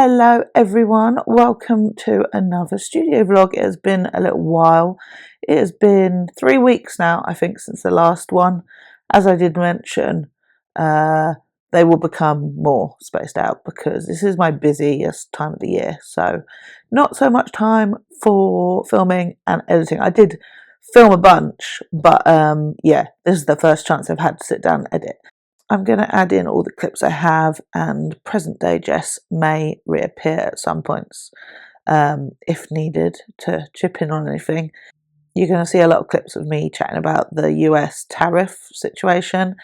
Hello everyone, welcome to another studio vlog. It has been a little while. It has been 3 weeks now, I think, since the last one. As I did mention, they will become more spaced out because this is my busiest time of the year, so not so much time for filming and editing. I did film a bunch, but yeah, this is the first chance I've had to sit down and edit. I'm going to add in all the clips I have, and present day Jess may reappear at some points if needed to chip in on anything. You're going to see a lot of clips of me chatting about the US tariff situation,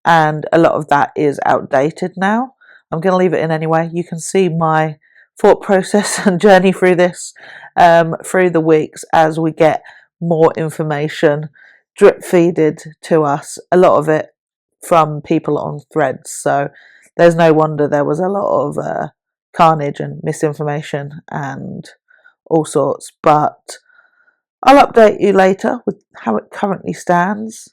and a lot of that is outdated now. I'm going to leave it in anyway. You can see my thought process and journey through this through the weeks as we get more information drip feeded to us, a lot of it from people on threads, so there's no wonder there was a lot of carnage and misinformation and all sorts, but I'll update you later with how it currently stands.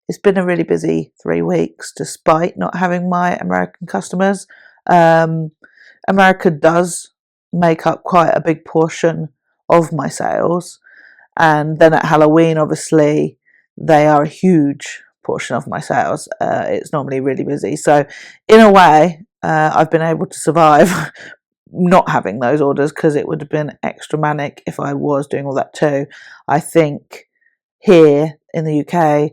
It's been a really busy 3 weeks despite not having my American customers. America does make up quite a big portion of my sales, and then at Halloween obviously they are a huge portion of my sales. It's normally really busy, so in a way I've been able to survive not having those orders, because it would have been extra manic if I was doing all that too. I think here in the UK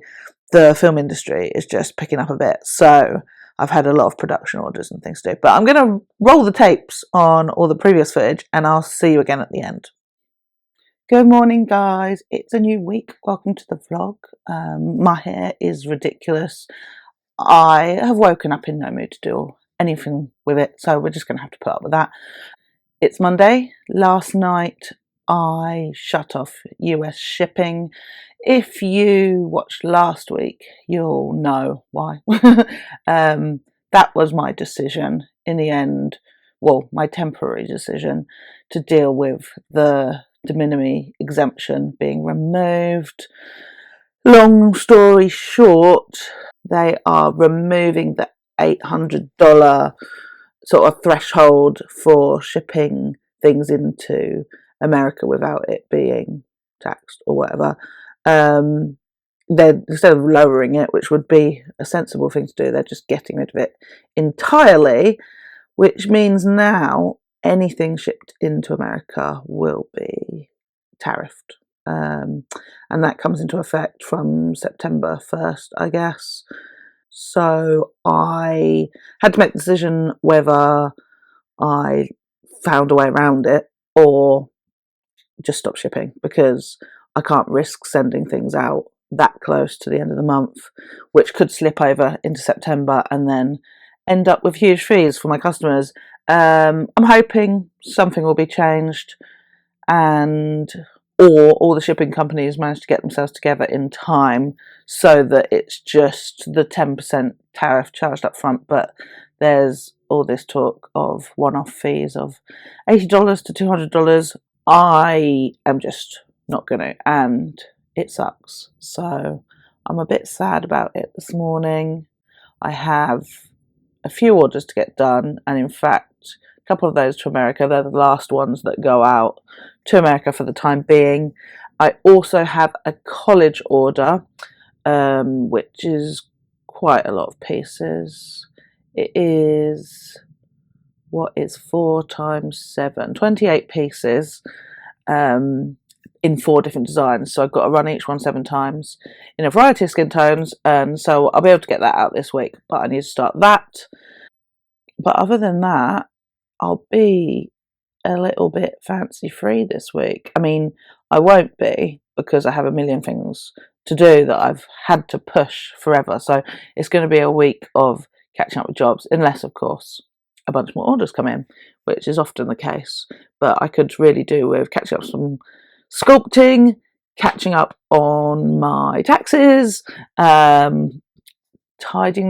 the film industry is just picking up a bit, so I've had a lot of production orders and things to do. But I'm going to roll the tapes on all the previous footage and I'll see you again at the end. Good morning guys, it's a new week. Welcome to the vlog. My hair is ridiculous. I have woken up in no mood to do anything with it, so we're just going to have to put up with that. It's Monday. Last night I shut off US shipping. If you watched last week, you'll know why. That was my decision in the end. Well, my temporary decision to deal with the de minimis exemption being removed. Long story short, they are removing the $800 sort of threshold for shipping things into America without it being taxed or whatever. They're, instead of lowering it, which would be a sensible thing to do, they're just getting rid of it entirely, which means now anything shipped into America will be tariffed. And that comes into effect from September 1st, I guess. So I had to make the decision whether I found a way around it or just stop shipping, because I can't risk sending things out that close to the end of the month, which could slip over into September and then end up with huge fees for my customers. I'm hoping something will be changed, or all the shipping companies manage to get themselves together in time so that it's just the 10% tariff charged up front, but there's all this talk of one-off fees of $80 to $200. I am just not going to, and it sucks. So I'm a bit sad about it this morning. I have a few orders to get done, and in fact a couple of those to America. They're the last ones that go out to America for the time being. I also have a college order, which is quite a lot of pieces. It is, what is 4 times 7? 28 pieces in 4 different designs. So I've got to run each one 7 times in a variety of skin tones, and so I'll be able to get that out this week, but I need to start that. But other than that, I'll be a little bit fancy free this week. I mean, I won't be, because I have a million things to do that I've had to push forever. So it's going to be a week of catching up with jobs, unless of course a bunch more orders come in, which is often the case. But I could really do with catching up some sculpting, catching up on my taxes, tidying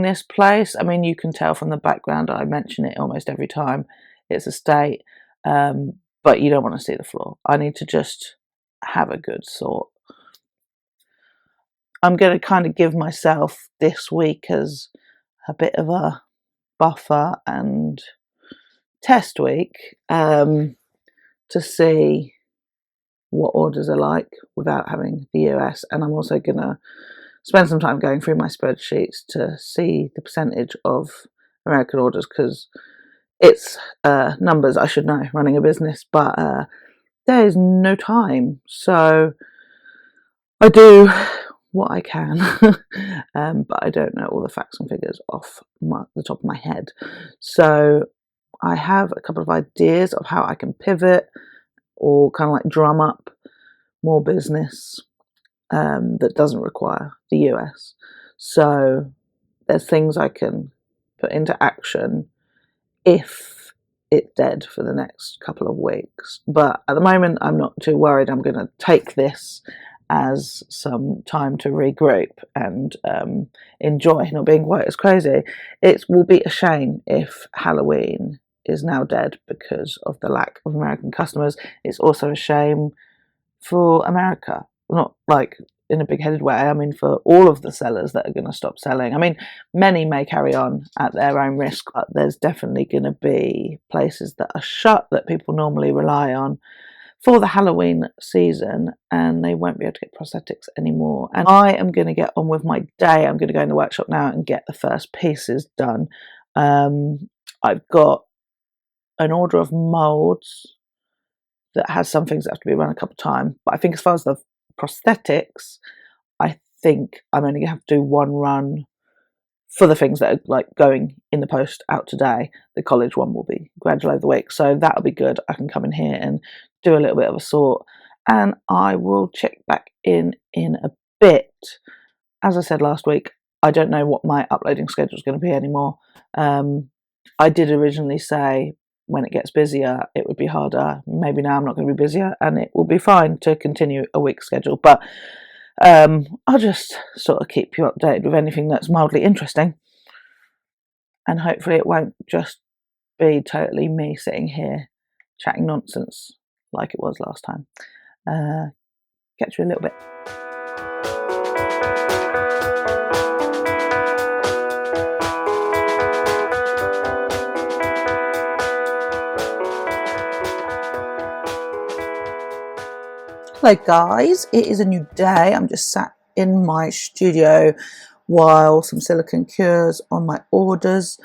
this place. I mean, you can tell from the background I mention it almost every time. It's a state, but you don't want to see the floor. I need to just have a good sort. I'm going to kind of give myself this week as a bit of a buffer and test week to see what orders are like without having the US, and I'm also going to spend some time going through my spreadsheets to see the percentage of American orders, because it's numbers I should know running a business, but there is no time, so I do what I can, but I don't know all the facts and figures off the top of my head. So I have a couple of ideas of how I can pivot or kind of like drum up more business that doesn't require the US. So there's things I can put into action if it's dead for the next couple of weeks. But at the moment, I'm not too worried. I'm going to take this as some time to regroup and enjoy not being quite as crazy. It will be a shame if Halloween is now dead because of the lack of American customers. It's also a shame for America, not like in a big-headed way. I mean, for all of the sellers that are going to stop selling. I mean, many may carry on at their own risk, but there's definitely going to be places that are shut that people normally rely on for the Halloween season, and they won't be able to get prosthetics anymore. And I am going to get on with my day. I'm going to go in the workshop now and get the first pieces done. I've got an order of moulds that has some things that have to be run a couple of times, but I think as far as the prosthetics, I think I'm only going to have to do one run for the things that are like going in the post out today. The college one will be gradual over the week, so that'll be good. I can come in here and do a little bit of a sort, and I will check back in a bit. As I said last week, I don't know what my uploading schedule is going to be anymore. I did originally say when it gets busier it would be harder. Maybe now I'm not going to be busier and it will be fine to continue a week schedule, but I'll just sort of keep you updated with anything that's mildly interesting, and hopefully it won't just be totally me sitting here chatting nonsense like it was last time. Catch you in a little bit. Hello guys, it is a new day. I'm just sat in my studio while some silicone cures on my orders.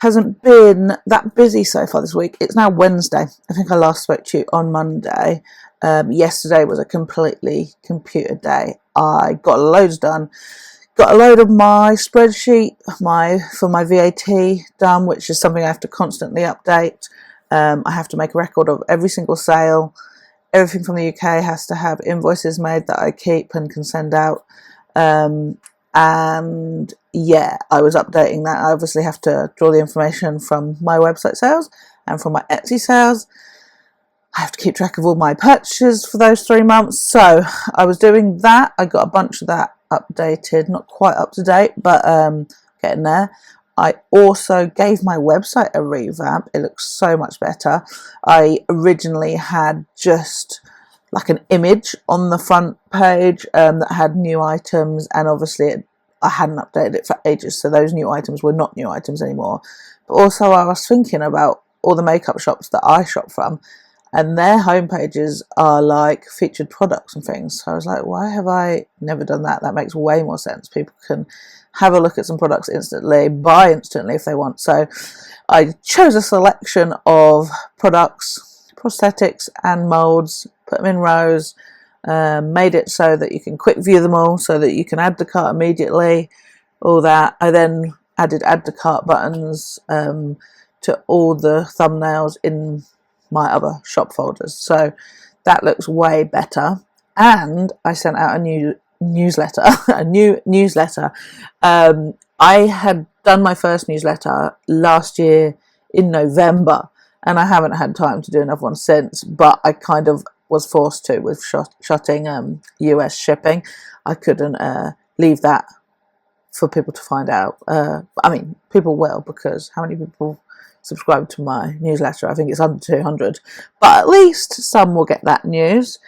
Hasn't been that busy so far this week. It's now Wednesday. I think I last spoke to you on Monday. Yesterday was a completely computer day. I got loads done. Got a load of my spreadsheet for my VAT done, which is something I have to constantly update. I have to make a record of every single sale. Everything from the UK has to have invoices made that I keep and can send out. And yeah, I was updating that. I obviously have to draw the information from my website sales and from my Etsy sales. I have to keep track of all my purchases for those 3 months. So I was doing that. I got a bunch of that updated, not quite up to date, but getting there. I also gave my website a revamp. It looks so much better. I originally had just like an image on the front page that had new items, and obviously I hadn't updated it for ages, so those new items were not new items anymore. But also I was thinking about all the makeup shops that I shop from, and their homepages are like featured products and things. So I was like, why have I never done that? That makes way more sense. People can have a look at some products instantly, buy instantly if they want. So I chose a selection of products, prosthetics and molds, put them in rows, made it so that you can quick view them all, so that you can add to cart immediately, all that. I then added add to cart buttons to all the thumbnails in my other shop folders, so that looks way better. And I sent out a new newsletter. I had done my first newsletter last year in November, and I haven't had time to do another one since, but I kind of was forced to with shutting US shipping. I couldn't leave that for people to find out. I mean, people will, because how many people subscribe to my newsletter? I think it's under 200, but at least some will get that news.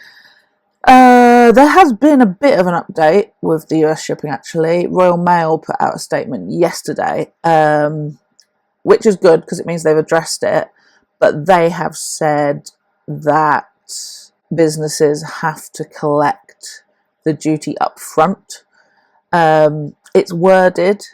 There has been a bit of an update with the US shipping, actually. Royal Mail put out a statement yesterday, which is good because it means they've addressed it, but they have said that businesses have to collect the duty up front. It's worded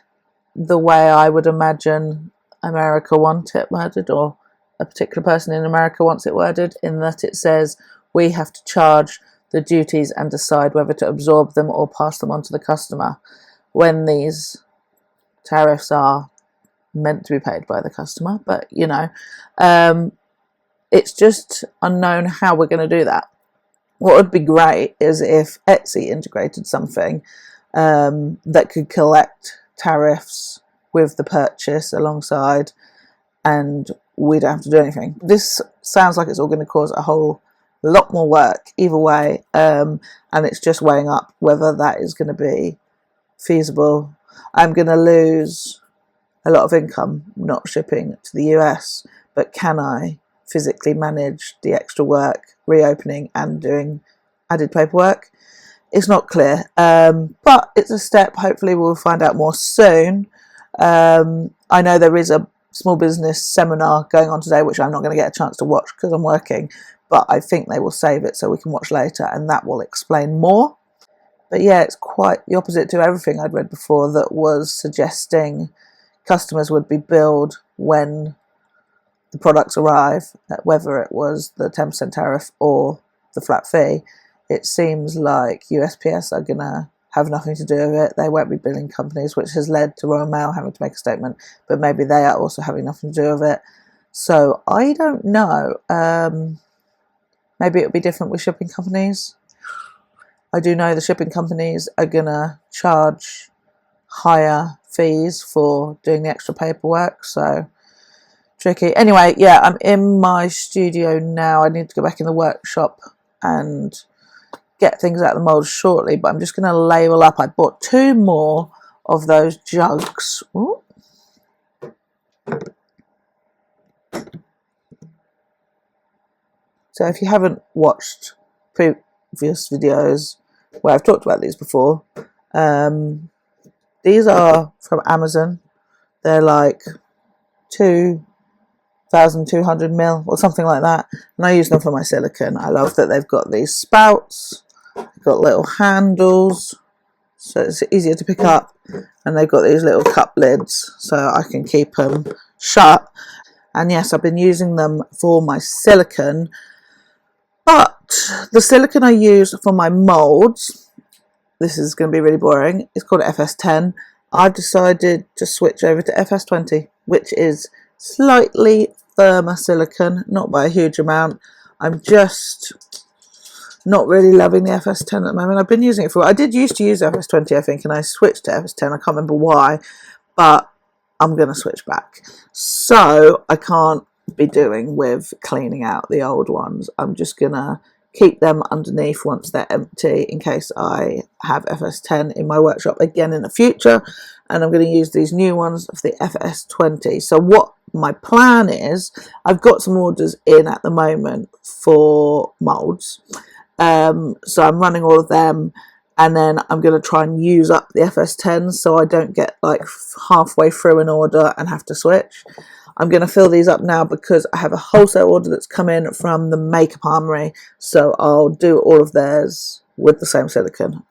the way I would imagine America want it worded, or a particular person in America wants it worded, in that it says we have to charge the duties and decide whether to absorb them or pass them on to the customer, when these tariffs are meant to be paid by the customer. But it's just unknown how we're going to do that. What would be great is if Etsy integrated something that could collect tariffs with the purchase alongside, and we don't have to do anything. This sounds like it's all going to cause a whole lot more work either way, and it's just weighing up whether that is going to be feasible. I'm going to lose a lot of income not shipping to the US, but can I physically manage the extra work, reopening and doing added paperwork? It's not clear, but it's a step. Hopefully we'll find out more soon. I know there is a small business seminar going on today, which I'm not going to get a chance to watch because I'm working, but I think they will save it so we can watch later, and that will explain more. But yeah, it's quite the opposite to everything I'd read before that was suggesting customers would be billed when the products arrive, whether it was the 10% tariff or the flat fee. It seems like USPS are going to have nothing to do with it. They won't be billing companies, which has led to Royal Mail having to make a statement, but maybe they are also having nothing to do with it. So I don't know. Maybe it'll be different with shipping companies. I do know the shipping companies are going to charge higher fees for doing the extra paperwork, so tricky. Anyway, yeah, I'm in my studio now. I need to go back in the workshop and get things out of the mould shortly, but I'm just going to label up. I bought 2 more of those jugs. Ooh. So if you haven't watched previous videos where I've talked about these before, these are from Amazon. They're like 2,200 ml or something like that, and I use them for my silicone. I love that they've got these spouts, they've got little handles, so it's easier to pick up, and they've got these little cup lids so I can keep them shut. And yes, I've been using them for my silicone, but the silicone I use for my molds, this is going to be really boring, it's called FS10. I've decided to switch over to FS20, which is slightly firmer silicone, not by a huge amount. I'm just not really loving the FS10 at the moment. I've been using it for, I did used to use FS20, I think, and I switched to FS10. I can't remember why, but I'm going to switch back. So I can't be doing with cleaning out the old ones. I'm just going to keep them underneath once they're empty in case I have FS10 in my workshop again in the future, and I'm going to use these new ones of the FS20. So what my plan is, I've got some orders in at the moment for molds, so I'm running all of them, and then I'm going to try and use up the FS10 so I don't get like halfway through an order and have to switch. I'm going to fill these up now because I have a wholesale order that's come in from the Makeup Armory, so I'll do all of theirs with the same silicone.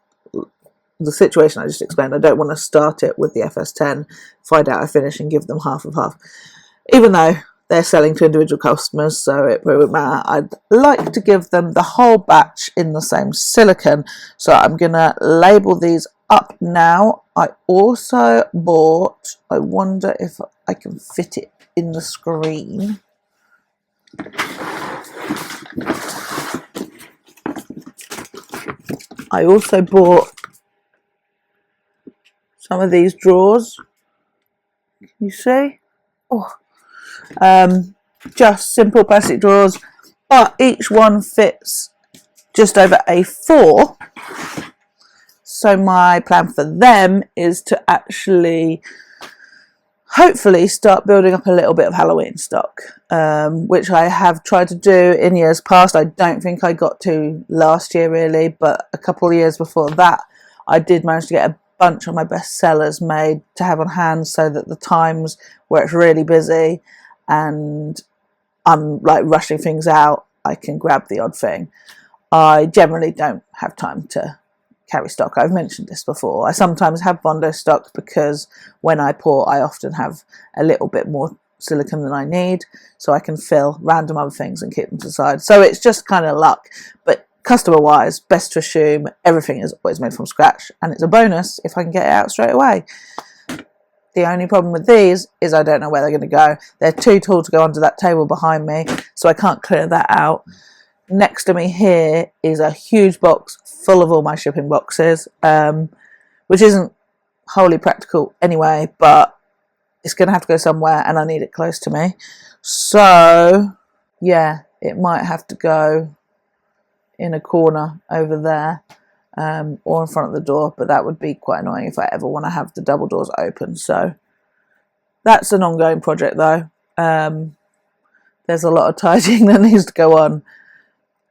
The situation I just explained, I don't want to start it with the FS10, find out I finish and give them half of half, even though they're selling to individual customers, so it won't matter. I'd like to give them the whole batch in the same silicone, so I'm going to label these up now. I also bought, I wonder if I can fit it in the screen. I also bought some of these drawers. Can you see? Oh, just simple plastic drawers, but each one fits just over A4. So my plan for them is to actually hopefully start building up a little bit of Halloween stock, which I have tried to do in years past. I don't think I got to last year really, but a couple of years before that I did manage to get a bunch of my best sellers made to have on hand, so that the times where it's really busy and I'm like rushing things out, I can grab the odd thing. I generally don't have time to carry stock. I've mentioned this before. I sometimes have Bondo stock because when I pour, I often have a little bit more silicone than I need, so I can fill random other things and keep them to the side. So it's just kind of luck. But customer wise, best to assume everything is always made from scratch, and it's a bonus if I can get it out straight away. The only problem with these is I don't know where they're going to go. They're too tall to go under that table behind me, so I can't clear that out. Next to me here is a huge box full of all my shipping boxes, which isn't wholly practical anyway, but it's going to have to go somewhere and I need it close to me. So, yeah, it might have to go in a corner over there, or in front of the door, but that would be quite annoying if I ever want to have the double doors open. So that's an ongoing project though. There's a lot of tidying that needs to go on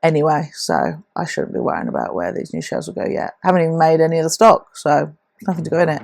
anyway, so I shouldn't be worrying about where these new shelves will go yet. Haven't even made any of the stock, so nothing to go in it.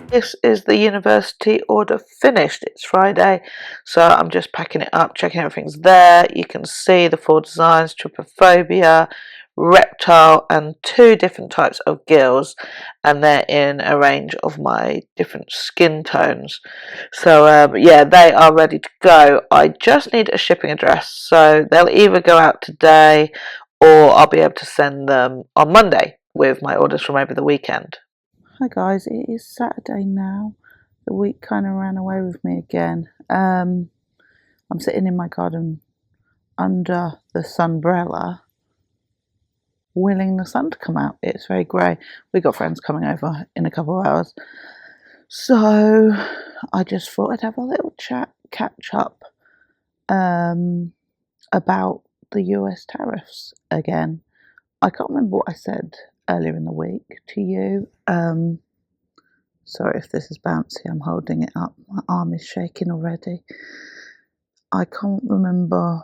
This is the university order finished. It's Friday, so I'm just packing it up, checking everything's there. You can see the 4 designs: trypophobia, reptile, and 2 different types of gills, and they're in a range of my different skin tones. So yeah, they are ready to go. I just need a shipping address, so they'll either go out today or I'll be able to send them on Monday with my orders from over the weekend. Hi guys, it is Saturday now. The week kind of ran away with me again. I'm sitting in my garden under the sunbrella, willing the sun to come out. It's very grey. We've got friends coming over in a couple of hours. So I just thought I'd have a little catch up about the US tariffs again. I can't remember what I said earlier in the week to you. Sorry if this is bouncy, I'm holding it up. My arm is shaking already. I can't remember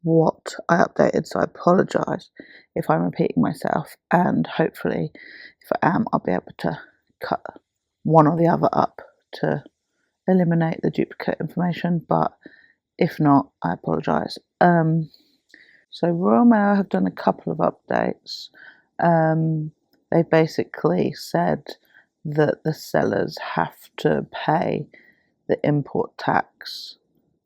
what I updated, so I apologise if I'm repeating myself, and hopefully if I am, I'll be able to cut one or the other up to eliminate the duplicate information, but if not, I apologise. So Royal Mail have done a couple of updates. They basically said that the sellers have to pay the import tax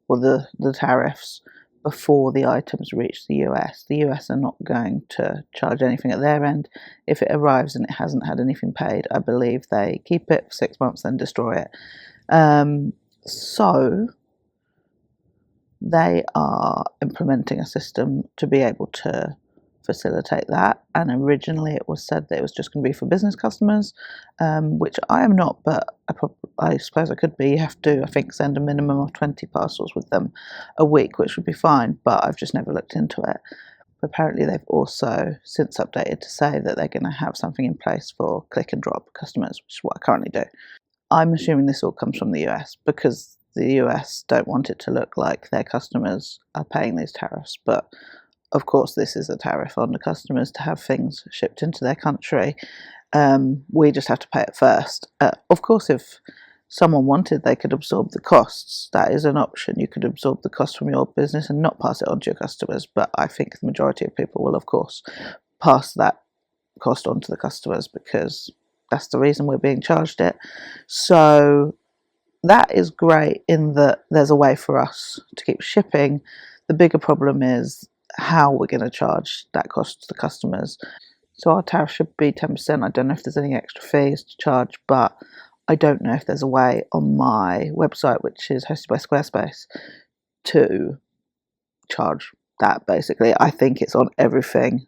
or the tariffs before the items reach the US. The US are not going to charge anything at their end. If it arrives and it hasn't had anything paid, I believe they keep it for 6 months, then destroy it. So they are implementing a system to be able to facilitate that, and originally it was said that it was just going to be for business customers, which I am not, but I suppose I could be. You have to, I think, send a minimum of 20 parcels with them a week, which would be fine, but I've just never looked into it. Apparently they've also since updated to say that they're going to have something in place for click and drop customers, which is what I currently do. I'm assuming this all comes from the US because the US don't want it to look like their customers are paying these tariffs, but of course this is a tariff on the customers to have things shipped into their country. We just have to pay it first. Of course, if someone wanted, they could absorb the costs. That is an option. You could absorb the cost from your business and not pass it on to your customers, but I think the majority of people will, of course, pass that cost on to the customers because that's the reason we're being charged it. So that is great in that there's a way for us to keep shipping. The bigger problem is how we're going to charge that cost to the customers. So our tariff should be 10%. I don't know if there's any extra fees to charge, but I don't know if there's a way on my website, which is hosted by Squarespace, to charge that basically. I think it's on everything.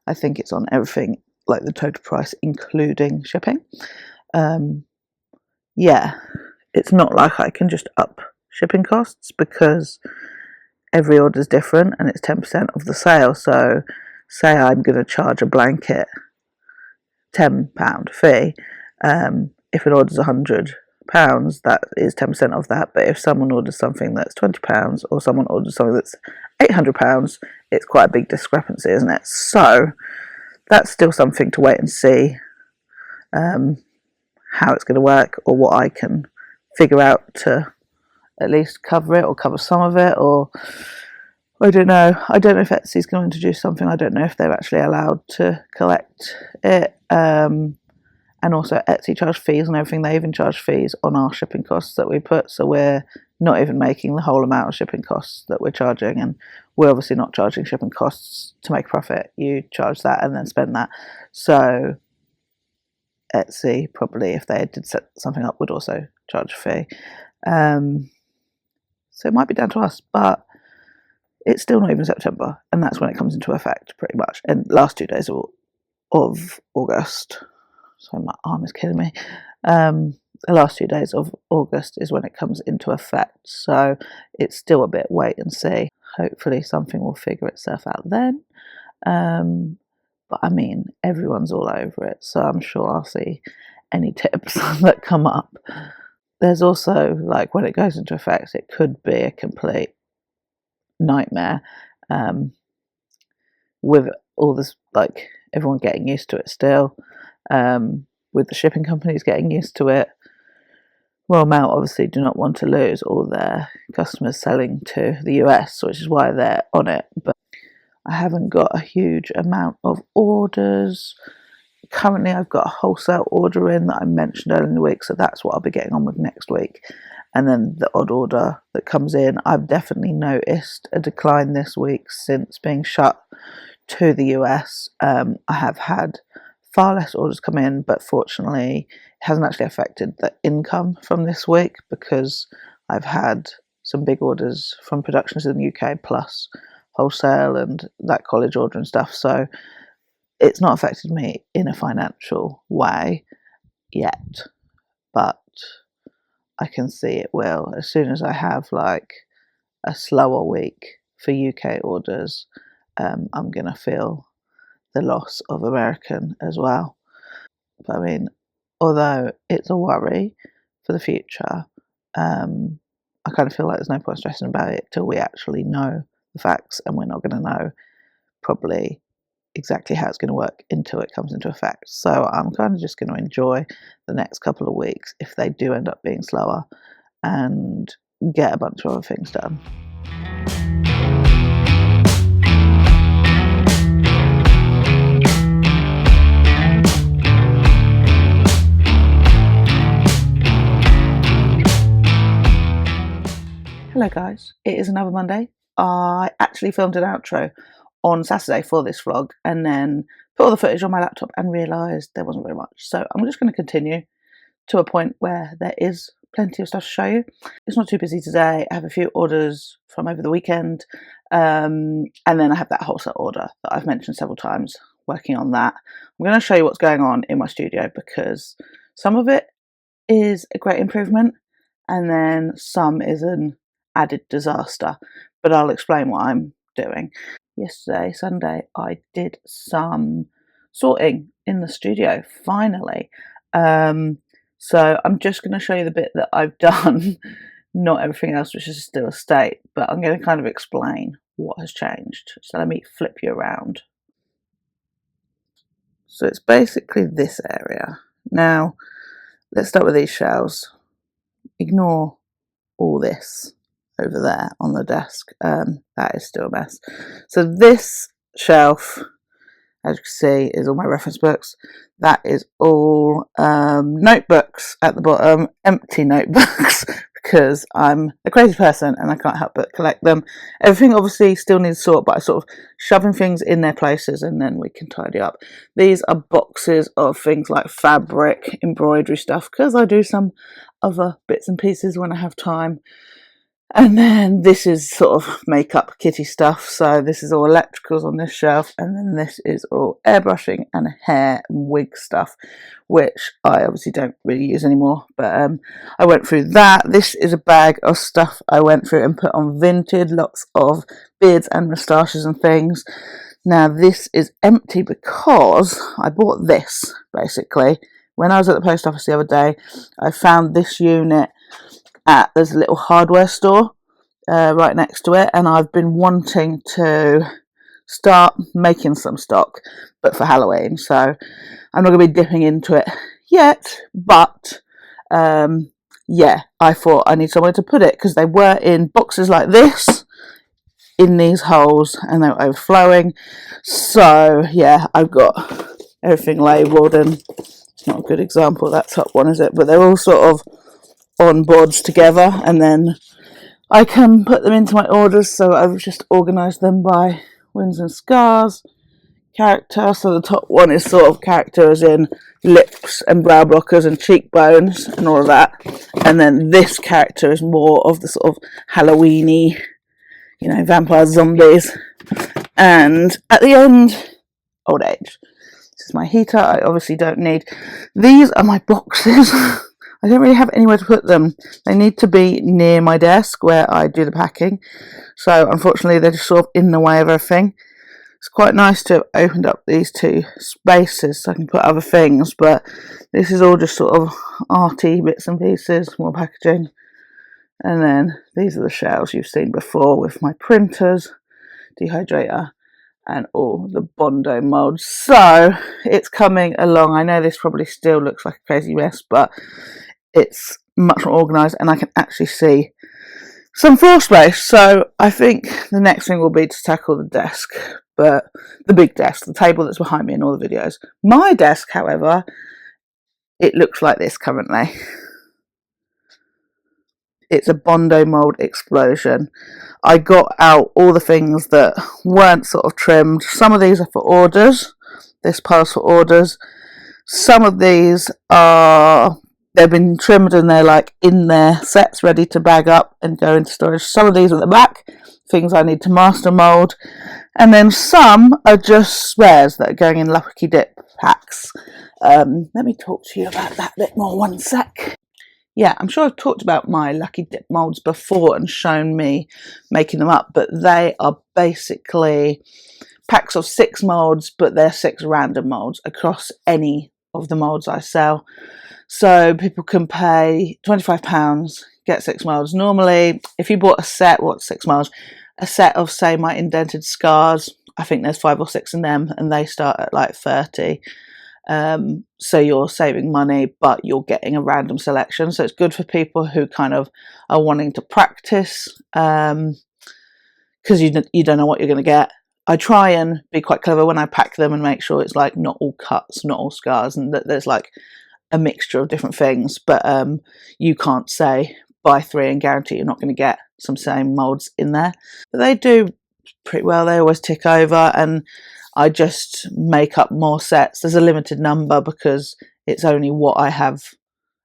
I think it's on everything, like the total price, including shipping. Yeah, it's not like I can just up shipping costs because every order is different and it's 10% of the sale. So say I'm going to charge a blanket £10 fee. If an order's £100, that is 10% of that. But if someone orders something that's £20 or someone orders something that's £800, it's quite a big discrepancy, isn't it? So that's still something to wait and see how it's going to work, or what I can figure out to at least cover it or cover some of it, or I don't know. I don't know if Etsy's going to introduce something. I don't know if they're actually allowed to collect it. And also Etsy charge fees and everything. They even charge fees on our shipping costs that we put, so we're not even making the whole amount of shipping costs that we're charging, and we're obviously not charging shipping costs to make profit. You charge that and then spend that. So Etsy probably, if they did set something up, would also charge a fee. So it might be down to us, but it's still not even September, and that's when it comes into effect, pretty much. And last 2 days of August. So my arm is killing me. The last 2 days of August is when it comes into effect. So it's still a bit wait and see. Hopefully something will figure itself out then. But I mean, everyone's all over it, so I'm sure I'll see any tips that come up. There's also, like, when it goes into effect, it could be a complete nightmare with all this, like, everyone getting used to it still, with the shipping companies getting used to it. Royal Mail obviously do not want to lose all their customers selling to the US, which is why they're on it. But I haven't got a huge amount of orders. Currently I've got a wholesale order in that I mentioned earlier in the week, so that's what I'll be getting on with next week. And then the odd order that comes in. I've definitely noticed a decline this week since being shut to the US. I have had far less orders come in, but fortunately it hasn't actually affected the income from this week, because I've had some big orders from productions in the UK plus wholesale and that college order and stuff, so it's not affected me in a financial way yet, but I can see it will. As soon as I have like a slower week for UK orders, I'm gonna feel the loss of American as well. But I mean, although it's a worry for the future, I kind of feel like there's no point stressing about it till we actually know the facts, and we're not going to know probably exactly how it's going to work until it comes into effect. So I'm kind of just going to enjoy the next couple of weeks if they do end up being slower, and get a bunch of other things done. Hello guys, it is another Monday. I actually filmed an outro on Saturday for this vlog and then put all the footage on my laptop and realised there wasn't very much. So I'm just going to continue to a point where there is plenty of stuff to show you. It's not too busy today. I have a few orders from over the weekend, and then I have that wholesale order that I've mentioned several times, working on that. I'm going to show you what's going on in my studio, because some of it is a great improvement and then some is an added disaster, but I'll explain what I'm doing. Yesterday, Sunday, I did some sorting in the studio, finally. So I'm just going to show you the bit that I've done, not everything else, which is still a state, but I'm going to kind of explain what has changed. So let me flip you around. So it's basically this area. Now, let's start with these shelves. Ignore all this over there on the desk. That is still a mess. So this shelf, as you can see, is all my reference books. That is all notebooks at the bottom, empty notebooks, because I'm a crazy person and I can't help but collect them. Everything obviously still needs sort, but I sort of shoving things in their places and then we can tidy up. These are boxes of things like fabric, embroidery stuff, because I do some other bits and pieces when I have time. And then this is sort of makeup kitty stuff. So this is all electricals on this shelf. And then this is all airbrushing and hair and wig stuff, which I obviously don't really use anymore. But I went through that. This is a bag of stuff I went through and put on Vinted. Lots of beards and moustaches and things. Now this is empty because I bought this basically when I was at the post office the other day. I found this unit there's a little hardware store right next to it, and I've been wanting to start making some stock, but for Halloween, so I'm not going to be dipping into it yet, but yeah, I thought I need somewhere to put it because they were in boxes like this in these holes and they were overflowing. So yeah, I've got everything labelled, and it's not a good example of that top one, is it? But they're all sort of on boards together, and then I can put them into my orders. So I've just organised them by wins and scars, character. So the top one is sort of character as in lips and brow blockers and cheekbones and all of that, and then this character is more of the sort of Halloweeny, you know, vampires, zombies, and at the end, old age. This is my heater. I obviously don't need. These are my boxes. I don't really have anywhere to put them. They need to be near my desk where I do the packing. So unfortunately they're just sort of in the way of everything. It's quite nice to have opened up these two spaces so I can put other things, but this is all just sort of arty bits and pieces, more packaging. And then these are the shelves you've seen before with my printers, dehydrator, and all the Bondo molds. So it's coming along. I know this probably still looks like a crazy mess, but it's much more organised and I can actually see some floor space. So I think the next thing will be to tackle the desk, but the big desk, the table that's behind me in all the videos. My desk, however, it looks like this currently. It's a Bondo mold explosion. I got out all the things that weren't sort of trimmed. Some of these are for orders. This pile's for orders. Some of these are, they've been trimmed and they're like in their sets ready to bag up and go into storage. Some of these are at the back, things I need to master mold. And then some are just spares that are going in Lucky Dip packs. Let me talk to you about that a bit more, one sec. Yeah, I'm sure I've talked about my Lucky Dip molds before and shown me making them up, but they are basically packs of 6 molds, but they're 6 random molds across any of the molds I sell. So people can pay £25, get 6 molds. Normally, if you bought a set, what's 6 molds? A set of, say, my indented scars, I think there's 5 or 6 in them, and they start at like 30. So you're saving money, but you're getting a random selection. So it's good for people who kind of are wanting to practice, because you don't know what you're going to get. I try and be quite clever when I pack them and make sure it's like not all cuts, not all scars, and that there's like a mixture of different things. But you can't say buy 3 and guarantee you're not going to get some same molds in there. But they do pretty well. They always tick over, and I just make up more sets. There's a limited number because it's only what I have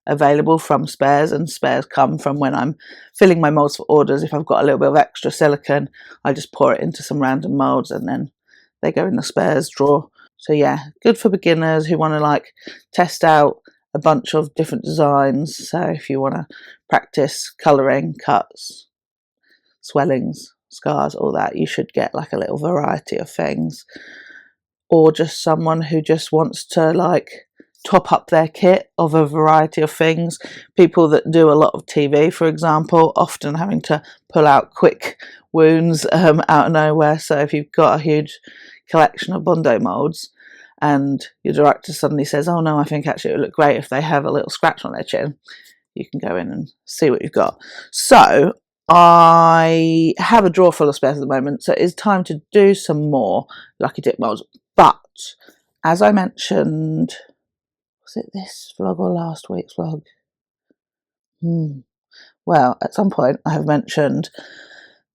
available from spares, and spares come from when I'm filling my molds for orders. If I've got a little bit of extra silicone, I just pour it into some random molds and then they go in the spares drawer. So yeah, good for beginners who want to like test out a bunch of different designs. So if you want to practice colouring, cuts, swellings, scars, all that, you should get like a little variety of things. Or just someone who just wants to like top up their kit of a variety of things. People that do a lot of TV, for example, often having to pull out quick wounds out of nowhere. So if you've got a huge collection of Bondo molds and your director suddenly says, oh no, I think actually it would look great if they have a little scratch on their chin, you can go in and see what you've got. So I have a drawer full of spares at the moment, so it's time to do some more Lucky Dip molds. But as I mentioned, was it this vlog or last week's vlog? Well, at some point I have mentioned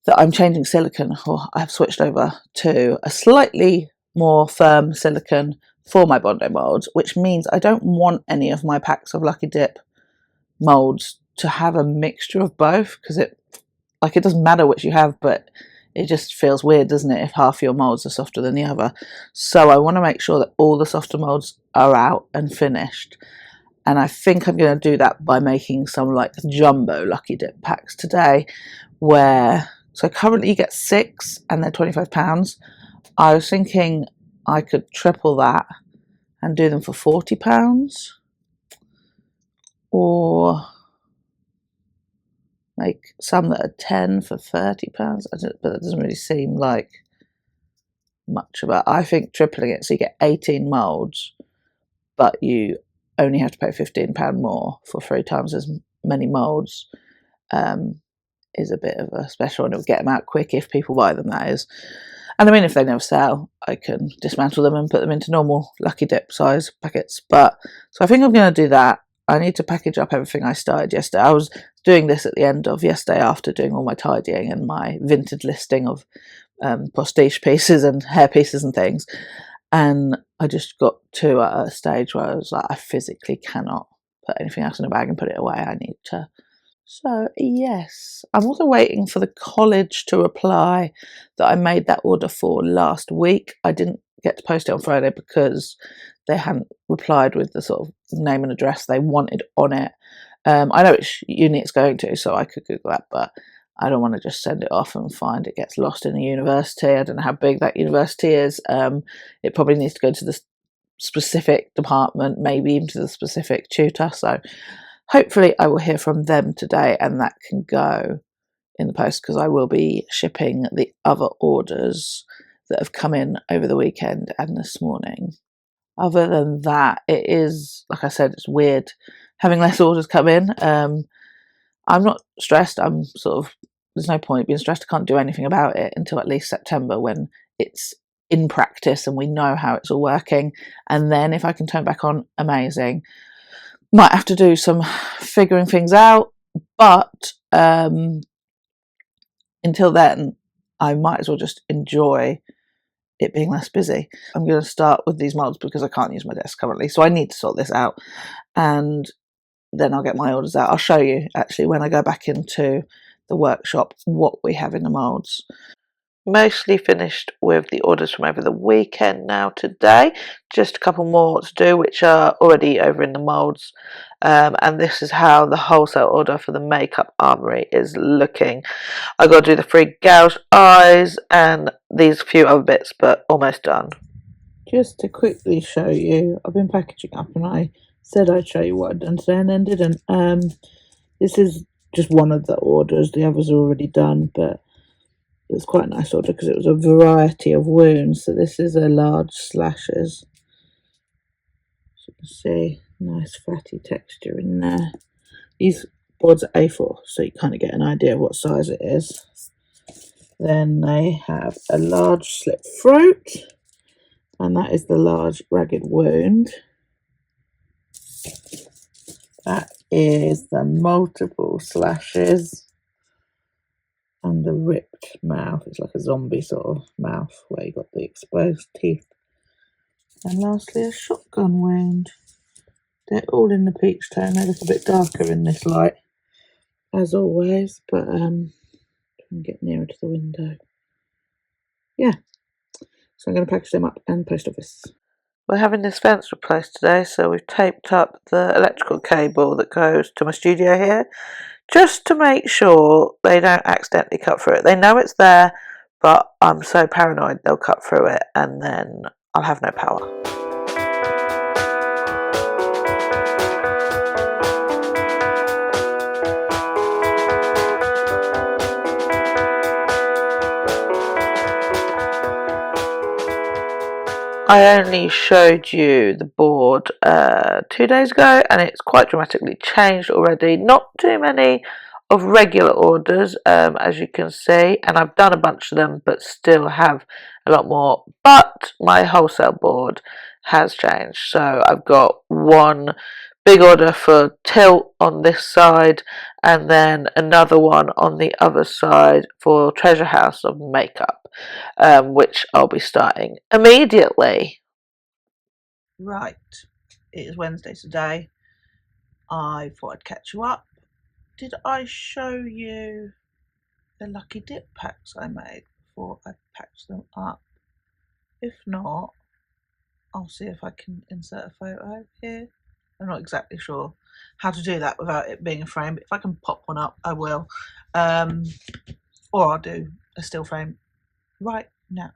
that I'm changing silicone, or I've switched over to a slightly more firm silicone for my Bondo molds, which means I don't want any of my packs of Lucky Dip molds to have a mixture of both, because it doesn't matter which you have, but it just feels weird, doesn't it, if half your molds are softer than the other. So I want to make sure that all the softer molds are out and finished. And I think I'm going to do that by making some like jumbo Lucky Dip packs today, where, so currently you get 6 and they're £25. I was thinking I could triple that and do them for £40, or make some that are 10 for £30. But that doesn't really seem like much about. I think tripling it so you get 18 moulds, but you only have to pay £15 more for 3 times as many moulds, is a bit of a special, and it'll get them out quick if people buy them, that is. And I mean, if they never sell, I can dismantle them and put them into normal Lucky Dip size packets. But so I think I'm going to do that. I need to package up everything I started yesterday. I was doing this at the end of yesterday after doing all my tidying and my vintage listing of postiche pieces and hair pieces and things. And I just got to a stage where I was like, I physically cannot put anything else in a bag and put it away. I need to. So, yes, I'm also waiting for the college to reply that I made that order for last week. I didn't get to post it on Friday because they hadn't replied with the sort of name and address they wanted on it. I know which uni it's going to, so I could Google that, but I don't want to just send it off and find it gets lost in a university. I don't know how big that university is. It probably needs to go to the specific department, maybe even to the specific tutor. So hopefully I will hear from them today and that can go in the post, because I will be shipping the other orders that have come in over the weekend and this morning. Other than that, it is, like I said, it's weird having less orders come in. I'm not stressed. I'm sort of, there's no point being stressed. I can't do anything about it until at least September, when it's in practice and we know how it's all working. And then if I can turn back on, amazing. Might have to do some figuring things out, but until then, I might as well just enjoy it being less busy. I'm going to start with these molds because I can't use my desk currently, so I need to sort this out, and then I'll get my orders out. I'll show you actually when I go back into the workshop what we have in the molds. Mostly finished with the orders from over the weekend now today. Just a couple more to do, which are already over in the molds. And this is how the wholesale order for the makeup armory is looking. I got to do the 3 gouge eyes and these few other bits, but almost done. Just to quickly show you, I've been packaging up and I said I'd show you what I'd done today and then didn't. This is just one of the orders. The others are already done, but it was quite a nice order because it was a variety of wounds. So this is a large slashes. As you can see, nice fatty texture in there. These boards are A4, so you kind of get an idea of what size it is. Then they have a large slit throat, and that is the large ragged wound. That is the multiple slashes. And the ripped mouth. It's like a zombie sort of mouth where you got the exposed teeth. And lastly, a shotgun wound. They're all in the peach tone. They look a bit darker in this light, as always, but try and get nearer to the window. Yeah, so I'm going to package them up and post office. We're having this fence replaced today, so we've taped up the electrical cable that goes to my studio here, just to make sure they don't accidentally cut through it. They know it's there, but I'm so paranoid they'll cut through it and then I'll have no power. I only showed you the board 2 days ago and it's quite dramatically changed already. Not too many of regular orders, as you can see, and I've done a bunch of them but still have a lot more. But my wholesale board has changed, so I've got one big order for tilt on this side and then another one on the other side for Treasure House of Makeup. Which I'll be starting immediately. Right, it is Wednesday today. I thought I'd catch you up. Did I show you the Lucky Dip packs I made before I packed them up? If not, I'll see if I can insert a photo here. I'm not exactly sure how to do that without it being a frame, but if I can pop one up, I will. Or I'll do a still frame right now.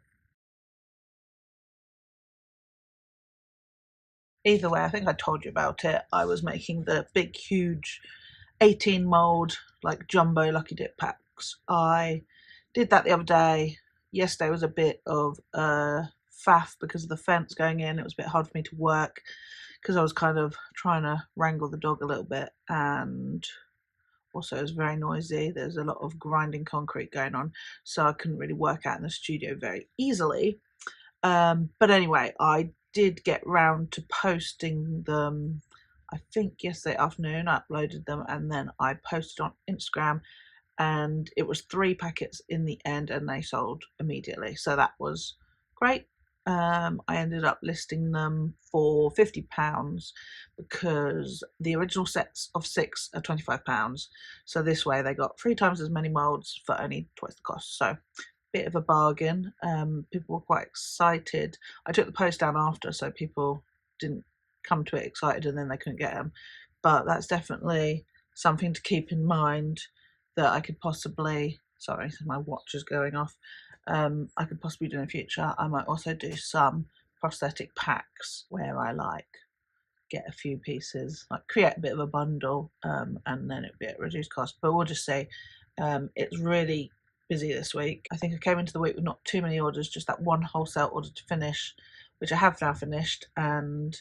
either way, I think I told you about it. I was making the big, huge 18 mold, like jumbo Lucky Dip packs. I did that the other day. Yesterday was a bit of a faff because of the fence going in. It was a bit hard for me to work because I was kind of trying to wrangle the dog a little bit, and also it was very noisy. There's a lot of grinding concrete going on, so I couldn't really work out in the studio very easily. But anyway, I did get round to posting them. I think yesterday afternoon I uploaded them, and then I posted on Instagram, and it was 3 packets in the end, and they sold immediately, so that was great. I ended up listing them for £50 because the original sets of 6 are £25, so this way they got 3 times as many molds for only twice the cost. So bit of a bargain. People were quite excited. I took the post down after, so people didn't come to it excited and then they couldn't get them. But that's definitely something to keep in mind, that I could possibly, sorry, my watch is going off. I could possibly do in the future. I might also do some prosthetic packs where I like get a few pieces, like create a bit of a bundle, and then it'd be at reduced cost. But we'll just say it's really busy this week. I think I came into the week with not too many orders, just that one wholesale order to finish, which I have now finished, and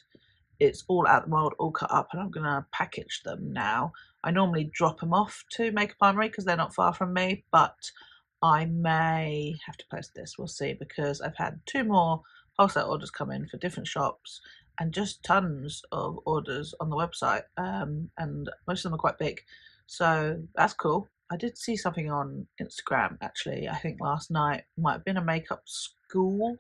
it's all out the mold, all cut up, and I'm gonna package them now. I normally drop them off to Makeup Armory because they're not far from me, but I may have to post this, we'll see, because I've had 2 more wholesale orders come in for different shops, and just tons of orders on the website, and most of them are quite big, so that's cool. I did see something on Instagram actually, I think last night, might have been a makeup school.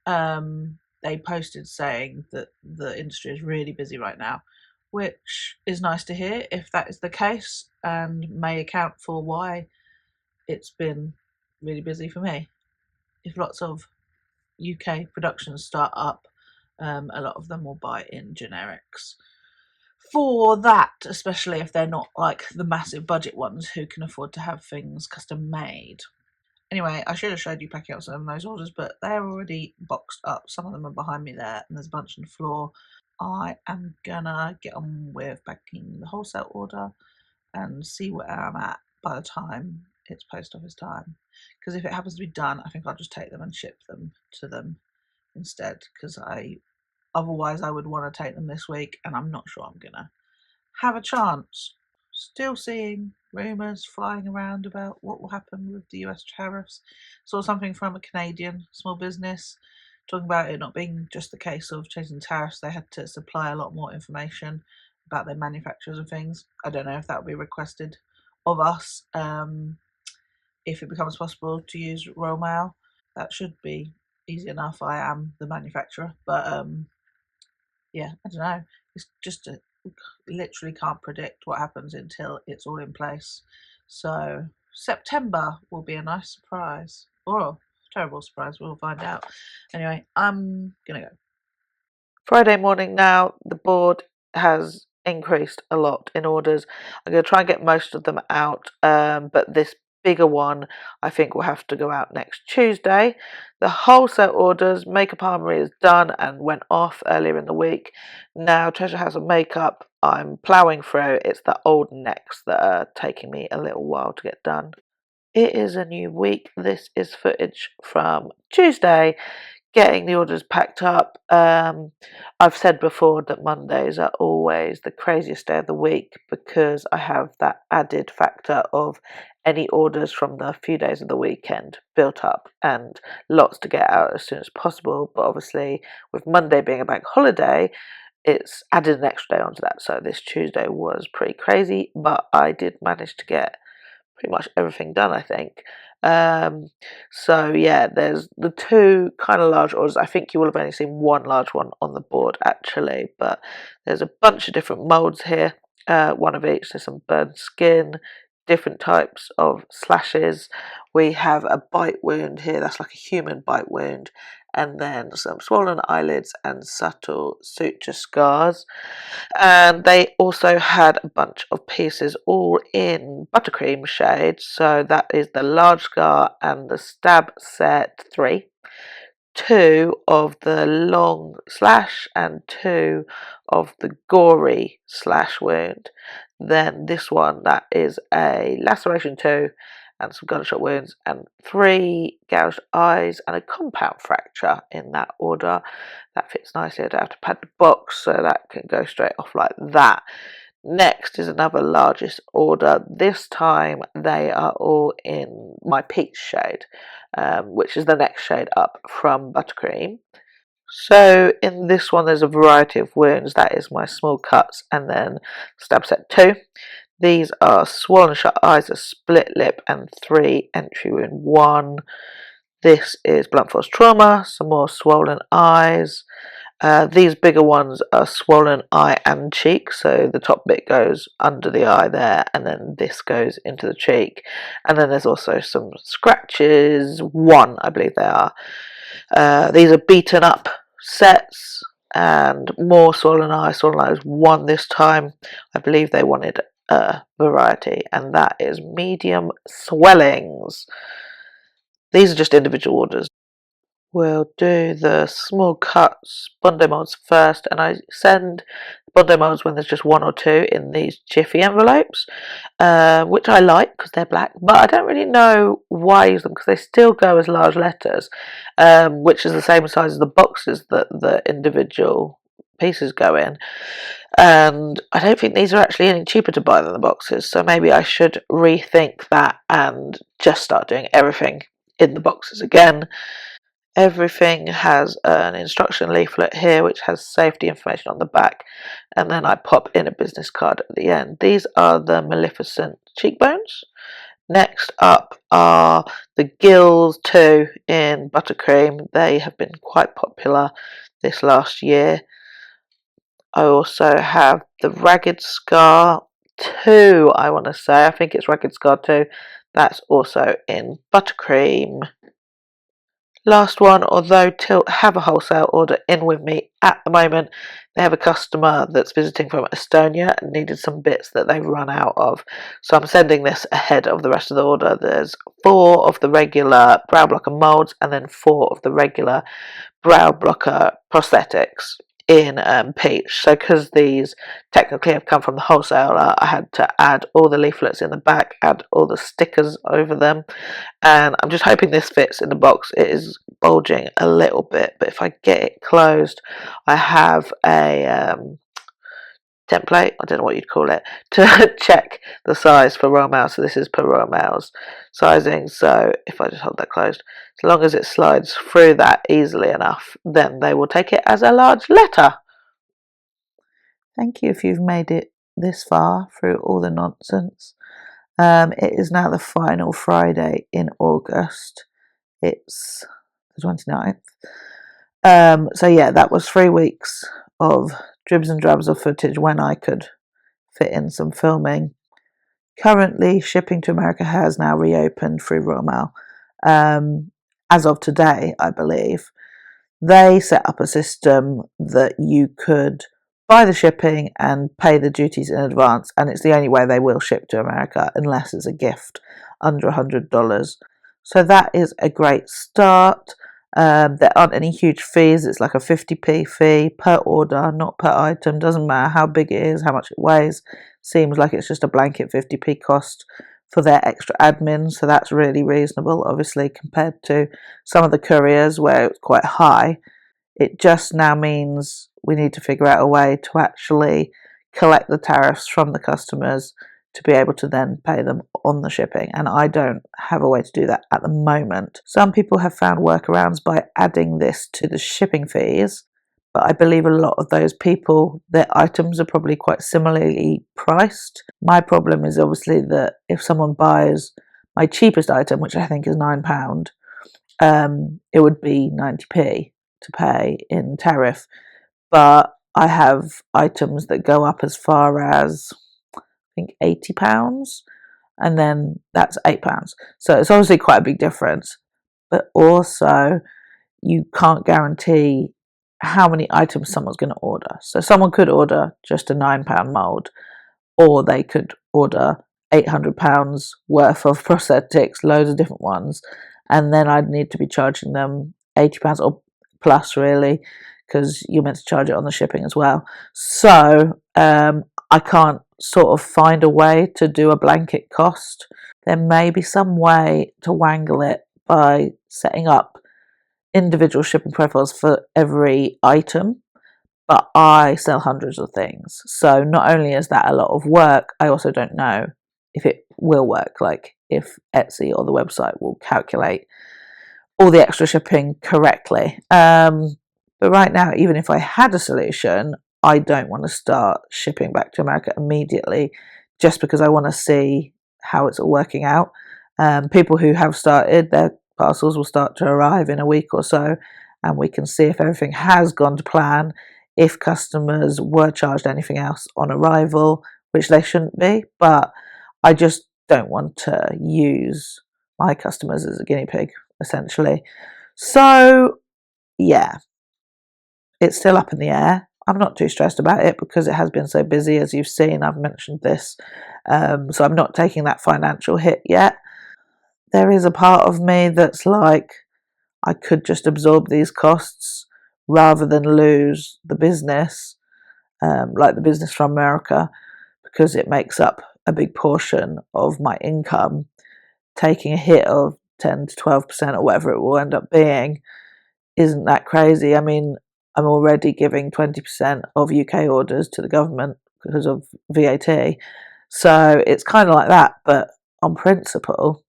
They posted saying that the industry is really busy right now, which is nice to hear if that is the case, and may account for why it's been really busy for me. If lots of UK productions start up, a lot of them will buy in generics for that, especially if they're not like the massive budget ones who can afford to have things custom made. Anyway, I should have showed you packing up some of those orders, but they're already boxed up. Some of them are behind me there, and there's a bunch on the floor. I am gonna get on with packing the wholesale order and see where I'm at by the time it's post office time. Because if it happens to be done, I think I'll just take them and ship them to them instead, because otherwise I would want to take them this week, and I'm not sure I'm gonna have a chance. Still seeing rumours flying around about what will happen with the US tariffs. Saw something from a Canadian small business talking about it not being just the case of changing tariffs, they had to supply a lot more information about their manufacturers and things. I don't know if that will be requested of us, if it becomes possible to use Royal Mail. That should be easy enough. I am the manufacturer, but yeah, I don't know. It's just literally can't predict what happens until it's all in place. So September will be a nice surprise, or a terrible surprise. We'll find out. Anyway, I'm gonna go. Friday morning now. The board has increased a lot in orders. I'm going to try and get most of them out, but this bigger one I think will have to go out next Tuesday. The wholesale orders, Makeup Armory is done and went off earlier in the week. Now Treasure House of Makeup, I'm ploughing through. It's the old necks that are taking me a little while to get done. It is a new week. This is footage from Tuesday, getting the orders packed up. I've said before that Mondays are always the craziest day of the week because I have that added factor of any orders from the few days of the weekend built up and lots to get out as soon as possible. But obviously, with Monday being a bank holiday, it's added an extra day onto that. So this Tuesday was pretty crazy, but I did manage to get pretty much everything done, I think. So yeah, there's the 2 kind of large orders. I think you will have only seen one large one on the board actually, but there's a bunch of different molds here, one of each. There's some burnt skin, different types of slashes. We have a bite wound here, that's like a human bite wound, and then some swollen eyelids and subtle suture scars. And they also had a bunch of pieces all in buttercream shades, so that is the large scar and the stab set 3. 2 of the long slash and 2 of the gory slash wound. Then this one, that is a laceration 2 and some gunshot wounds, and 3 gouged eyes and a compound fracture in that order. That fits nicely. I don't have to pad the box, so that can go straight off like that. Next is another largest order. This time they are all in my peach shade, which is the next shade up from buttercream. So in this one there's a variety of wounds. That is my small cuts and then stab set 2. These are swollen shut eyes, a split lip, and 3 entry wound 1. This is blunt force trauma, some more swollen eyes. These bigger ones are swollen eye and cheek, so the top bit goes under the eye there, and then this goes into the cheek. And then there's also some scratches, 1 I believe they are. These are beaten up sets, and more swollen eyes 1 this time. I believe they wanted a variety, and that is medium swellings. These are just individual orders. We'll do the small cuts Bondo molds first, and I send Bondo molds when there's just 1 or 2 in these jiffy envelopes, which I like because they're black, but I don't really know why I use them because they still go as large letters, which is the same size as the boxes that the individual pieces go in. And I don't think these are actually any cheaper to buy than the boxes, so maybe I should rethink that and just start doing everything in the boxes again. Everything has an instruction leaflet here which has safety information on the back, and then I pop in a business card at the end. These are the Maleficent cheekbones. Next up are the gills 2 in buttercream. They have been quite popular this last year. I also have the Ragged Scar 2, I want to say. I think it's Ragged Scar 2. That's also in buttercream. Last one, although Tilt have a wholesale order in with me at the moment, they have a customer that's visiting from Estonia and needed some bits that they've run out of. So I'm sending this ahead of the rest of the order. There's 4 of the regular brow blocker molds and then 4 of the regular brow blocker prosthetics in peach. So because these technically have come from the wholesaler, I had to add all the leaflets in the back, add all the stickers over them, and I'm just hoping this fits in the box. It is bulging a little bit, but if I get it closed, I have a template, I don't know what you'd call it, to check the size for Romale. So this is per Romale's sizing, so if I just hold that closed, as long as it slides through that easily enough, then they will take it as a large letter. Thank you if you've made it this far through all the nonsense. It is now the final Friday in August. It's the 29th. So yeah, that was 3 weeks of dribs and drabs of footage when I could fit in some filming. Currently, shipping to America has now reopened through Romale. As of today, I believe. They set up a system that you could buy the shipping and pay the duties in advance, and it's the only way they will ship to America unless it's a gift under $100. So that is a great start. There aren't any huge fees. It's like a 50p fee per order, not per item. Doesn't matter how big it is, how much it weighs. Seems like it's just a blanket 50p cost for their extra admin, so that's really reasonable, obviously, compared to some of the couriers where it's quite high. It just now means we need to figure out a way to actually collect the tariffs from the customers to be able to then pay them on the shipping, and I don't have a way to do that at the moment. Some people have found workarounds by adding this to the shipping fees, but I believe a lot of those people, their items are probably quite similarly priced. My problem is obviously that if someone buys my cheapest item, which I think is £9, it would be 90p to pay in tariff, but I have items that go up as far as I think £80, and then that's £8. So it's obviously quite a big difference, but also you can't guarantee how many items someone's going to order. So someone could order just a £9 mold, or they could order £800 worth of prosthetics, loads of different ones, and then I'd need to be charging them £80 or plus, really, because you're meant to charge it on the shipping as well. So I can't sort of find a way to do a blanket cost. There may be some way to wangle it by setting up individual shipping profiles for every item, but I sell hundreds of things. So not only is that a lot of work, I also don't know if it will work, like if Etsy or the website will calculate all the extra shipping correctly. But right now, even if I had a solution, I don't want to start shipping back to America immediately just because I want to see how it's all working out. People who have started, their parcels will start to arrive in a week or so, and we can see if everything has gone to plan, if customers were charged anything else on arrival, which they shouldn't be. But I just don't want to use my customers as a guinea pig, essentially. So, yeah, it's still up in the air. I'm not too stressed about it because it has been so busy, as you've seen. I've mentioned this. So I'm not taking that financial hit yet. There is a part of me that's like, I could just absorb these costs rather than lose the business, like the business from America, because it makes up a big portion of my income. Taking a hit of 10 to 12% or whatever it will end up being isn't that crazy. I mean, I'm already giving 20% of UK orders to the government because of VAT. So it's kind of like that, but on principle,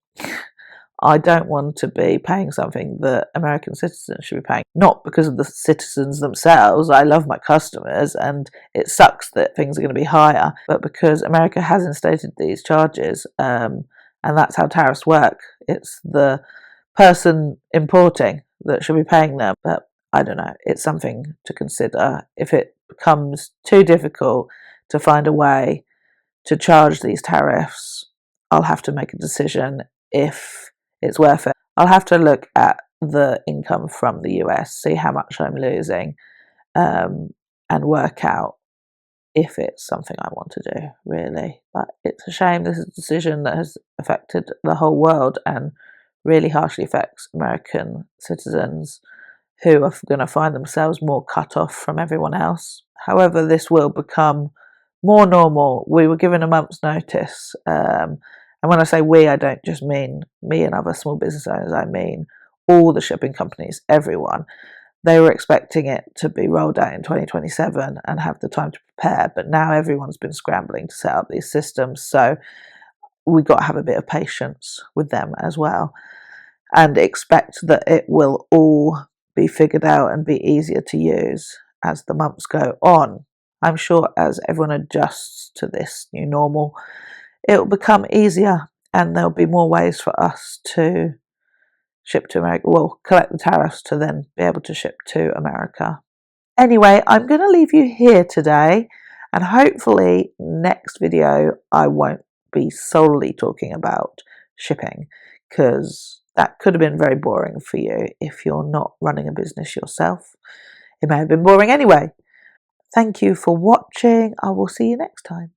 I don't want to be paying something that American citizens should be paying. Not because of the citizens themselves. I love my customers and it sucks that things are going to be higher, but because America has instated these charges, and that's how tariffs work. It's the person importing that should be paying them. But I don't know, it's something to consider. If it becomes too difficult to find a way to charge these tariffs, I'll have to make a decision if it's worth it. I'll have to look at the income from the US, see how much I'm losing, and work out if it's something I want to do, really. But it's a shame this is a decision that has affected the whole world and really harshly affects American citizens who are going to find themselves more cut off from everyone else. However, this will become more normal. We were given a month's notice. And when I say we, I don't just mean me and other small business owners, I mean all the shipping companies, everyone. They were expecting it to be rolled out in 2027 and have the time to prepare, but now everyone's been scrambling to set up these systems. So we've got to have a bit of patience with them as well and expect that it will all be figured out and be easier to use as the months go on. I'm sure as everyone adjusts to this new normal, it will become easier and there'll be more ways for us to ship to America, well, collect the tariffs to then be able to ship to America. Anyway, I'm going to leave you here today, and hopefully next video I won't be solely talking about shipping, because that could have been very boring for you if you're not running a business yourself. It may have been boring anyway. Thank you for watching. I will see you next time.